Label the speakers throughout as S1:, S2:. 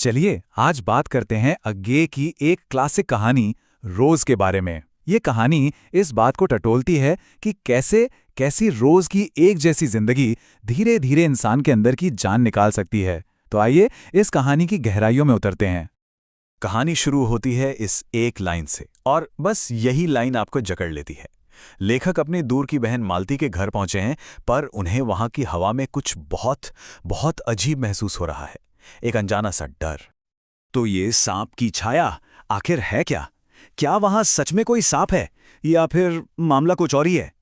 S1: चलिए आज बात करते हैं अज्ञे की एक क्लासिक कहानी रोज के बारे में। ये कहानी इस बात को टटोलती है कि कैसे कैसी रोज की एक जैसी जिंदगी धीरे धीरे इंसान के अंदर की जान निकाल सकती है। तो आइए इस कहानी की गहराइयों में उतरते हैं।
S2: कहानी शुरू होती है इस एक लाइन से और बस यही लाइन आपको जकड़ लेती है। लेखक अपनी दूर की बहन मालती के घर पहुंचे हैं, पर उन्हें वहां की हवा में कुछ बहुत बहुत अजीब महसूस हो रहा है। एक अनजाना सा डर।
S3: तो ये सांप की छाया आखिर है क्या? क्या वहां सच में कोई सांप है या फिर मामला कुछ और ही है?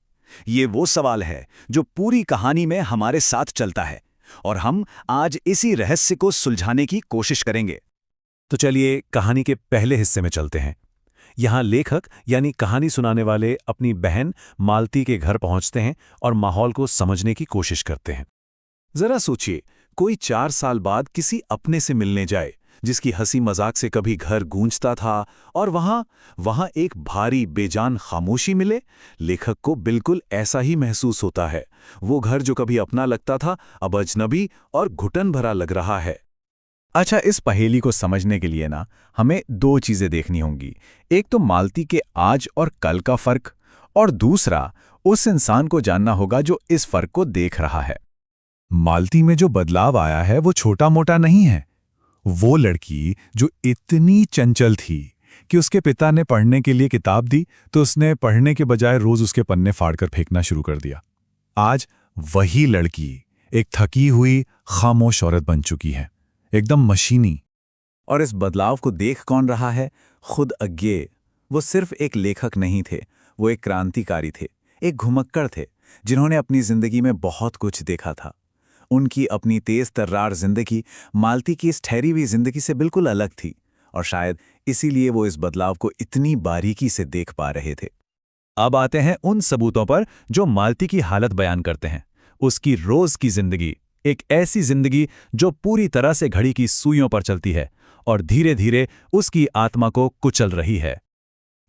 S3: ये वो सवाल है जो पूरी कहानी में हमारे साथ चलता है और हम आज इसी रहस्य को सुलझाने की कोशिश करेंगे।
S2: तो चलिए कहानी के पहले हिस्से में चलते हैं। यहाँ लेखक यानी कहानी सुनाने वाले अपनी बहन मालती के घर पहुंचते हैं और माहौल को समझने की कोशिश करते हैं।
S3: जरा सोचिए, कोई 4 साल बाद किसी अपने से मिलने जाए जिसकी हंसी मजाक से कभी घर गूंजता था, और वहां एक भारी बेजान खामोशी मिले। लेखक को बिल्कुल ऐसा ही महसूस होता है। वो घर जो कभी अपना लगता था अब अजनबी और घुटन भरा लग रहा है।
S1: अच्छा, इस पहेली को समझने के लिए हमें 2 चीजें देखनी होंगी। एक तो मालती के आज और कल का फर्क, और दूसरा उस इंसान को जानना होगा जो इस फर्क को देख रहा है। मालती में जो बदलाव आया है वो छोटा मोटा नहीं है। वो लड़की जो इतनी चंचल थी कि उसके पिता ने पढ़ने के लिए किताब दी तो उसने पढ़ने के बजाय रोज उसके पन्ने फाड़कर फेंकना शुरू कर दिया। आज वही लड़की एक थकी हुई खामोश औरत बन चुकी है, एकदम मशीनी।
S3: और इस बदलाव को देख कौन रहा है? खुद अज्ञे। वो सिर्फ एक लेखक नहीं थे, वो एक क्रांतिकारी थे, एक घुमक्कड़ थे जिन्होंने अपनी जिंदगी में बहुत कुछ देखा था। उनकी अपनी तेज तर्रार जिंदगी मालती की इस ठहरी हुई जिंदगी से बिल्कुल अलग थी, और शायद इसीलिए वो इस बदलाव को इतनी बारीकी से देख पा रहे थे।
S1: अब आते हैं उन सबूतों पर जो मालती की हालत बयान करते हैं। उसकी रोज की जिंदगी, एक ऐसी जिंदगी जो पूरी तरह से घड़ी की सुइयों पर चलती है और धीरे धीरे उसकी आत्मा को कुचल रही है।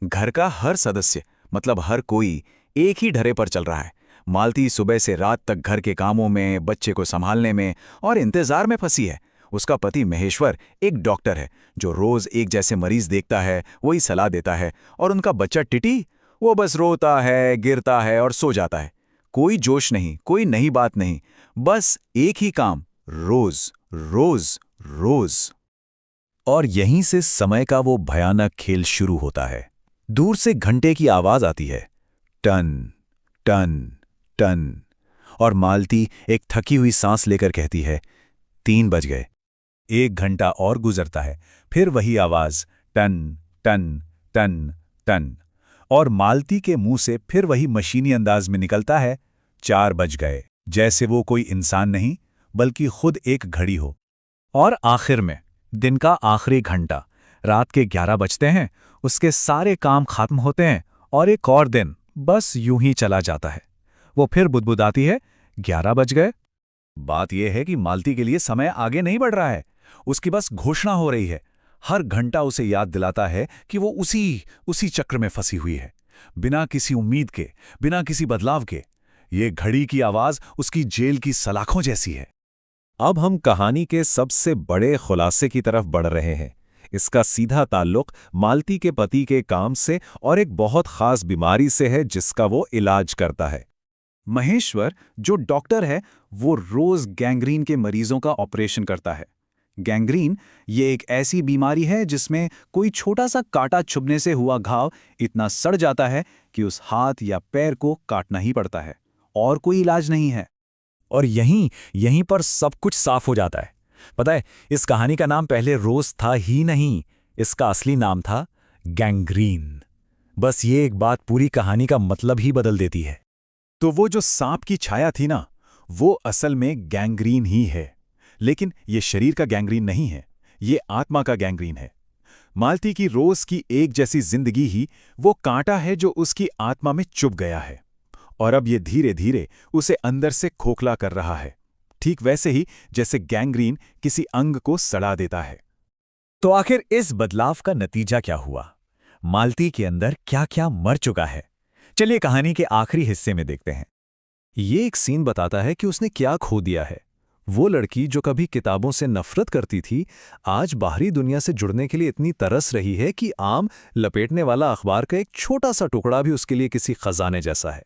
S2: घर का हर सदस्य, मतलब हर कोई, एक ही ढरे पर चल रहा है। मालती सुबह से रात तक घर के कामों में, बच्चे को संभालने में और इंतजार में फंसी है। उसका पति महेश्वर एक डॉक्टर है जो रोज एक जैसे मरीज देखता है, वही सलाह देता है, और उनका बच्चा टिटी, वो बस रोता है, गिरता है और सो जाता है। कोई जोश नहीं, कोई नई बात नहीं, बस एक ही काम, रोज रोज रोज।
S1: और यहीं से समय का वो भयानक खेल शुरू होता है। दूर से घंटे की आवाज आती है, टन टन टन, और मालती एक थकी हुई सांस लेकर कहती है, 3 बज गए। 1 घंटा और गुजरता है, फिर वही आवाज, टन टन टन टन, और मालती के मुंह से फिर वही मशीनी अंदाज में निकलता है, 4 बज गए। जैसे वो कोई इंसान नहीं बल्कि खुद एक घड़ी हो। और आखिर में दिन का आखिरी घंटा, रात के 11 बजते हैं, उसके सारे काम खत्म होते हैं और एक और दिन बस यूं ही चला जाता है। वो फिर बुदबुदाती है, 11 बज गए। बात यह है कि मालती के लिए समय आगे नहीं बढ़ रहा है, उसकी बस घोषणा हो रही है। हर घंटा उसे याद दिलाता है कि वो उसी चक्र में फंसी हुई है, बिना किसी उम्मीद के, बिना किसी बदलाव के। ये घड़ी की आवाज उसकी जेल की सलाखों जैसी है। अब हम कहानी के सबसे बड़े खुलासे की तरफ बढ़ रहे हैं। इसका सीधा ताल्लुक मालती के पति के काम से और एक बहुत खास बीमारी से है जिसका वो इलाज करता है। महेश्वर जो डॉक्टर है, वो रोज गैंग्रीन के मरीजों का ऑपरेशन करता है। गैंग्रीन ये एक ऐसी बीमारी है जिसमें कोई छोटा सा कांटा चुभने से हुआ घाव इतना सड़ जाता है कि उस हाथ या पैर को काटना ही पड़ता है, और कोई इलाज नहीं है। और यहीं पर सब कुछ साफ हो जाता है। पता है, इस कहानी का नाम पहले रोज था ही नहीं, इसका असली नाम था गैंग्रीन। बस ये एक बात पूरी कहानी का मतलब ही बदल देती है।
S3: तो वो जो सांप की छाया थी ना, वो असल में गैंग्रीन ही है। लेकिन ये शरीर का गैंग्रीन नहीं है, ये आत्मा का गैंग्रीन है। मालती की रोज की एक जैसी जिंदगी ही वो कांटा है जो उसकी आत्मा में चुभ गया है, और अब ये धीरे धीरे उसे अंदर से खोखला कर रहा है, ठीक वैसे ही जैसे गैंग्रीन किसी अंग को सड़ा देता है।
S1: तो आखिर इस बदलाव का नतीजा क्या हुआ? मालती के अंदर क्या क्या मर चुका है? चलिए कहानी के आखिरी हिस्से में देखते हैं। ये एक सीन बताता है कि उसने क्या खो दिया है।
S3: वो लड़की जो कभी किताबों से नफरत करती थी, आज बाहरी दुनिया से जुड़ने के लिए इतनी तरस रही है कि आम लपेटने वाला अखबार का एक छोटा सा टुकड़ा भी उसके लिए किसी खजाने जैसा है।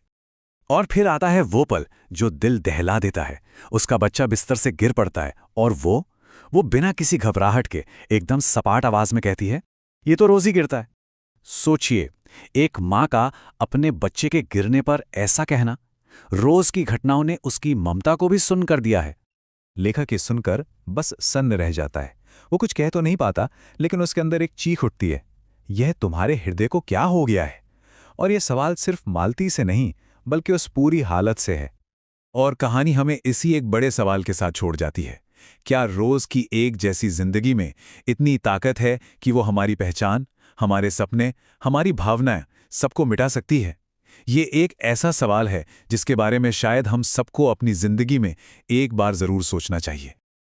S1: और फिर आता है वो पल जो दिल दहला देता है। उसका बच्चा बिस्तर से गिर पड़ता है और वो बिना किसी घबराहट के एकदम सपाट आवाज में कहती है, ये तो रोज ही गिरता है। सोचिए, एक माँ का अपने बच्चे के गिरने पर ऐसा कहना। रोज की घटनाओं ने उसकी ममता को भी सुन कर दिया है।
S3: लेखक ये सुनकर बस सन्न रह जाता है। वो कुछ कह तो नहीं पाता, लेकिन उसके अंदर एक चीख उठती है, यह तुम्हारे हृदय को क्या हो गया है? और यह सवाल सिर्फ मालती से नहीं, बल्कि उस पूरी हालत से है। और कहानी हमें इसी एक बड़े सवाल के साथ छोड़ जाती है, क्या रोज की एक जैसी जिंदगी में इतनी ताकत है कि वो हमारी पहचान, हमारे सपने, हमारी भावनाएं सबको मिटा सकती है? ये एक ऐसा सवाल है जिसके बारे में शायद हम सबको अपनी जिंदगी में एक बार जरूर सोचना चाहिए।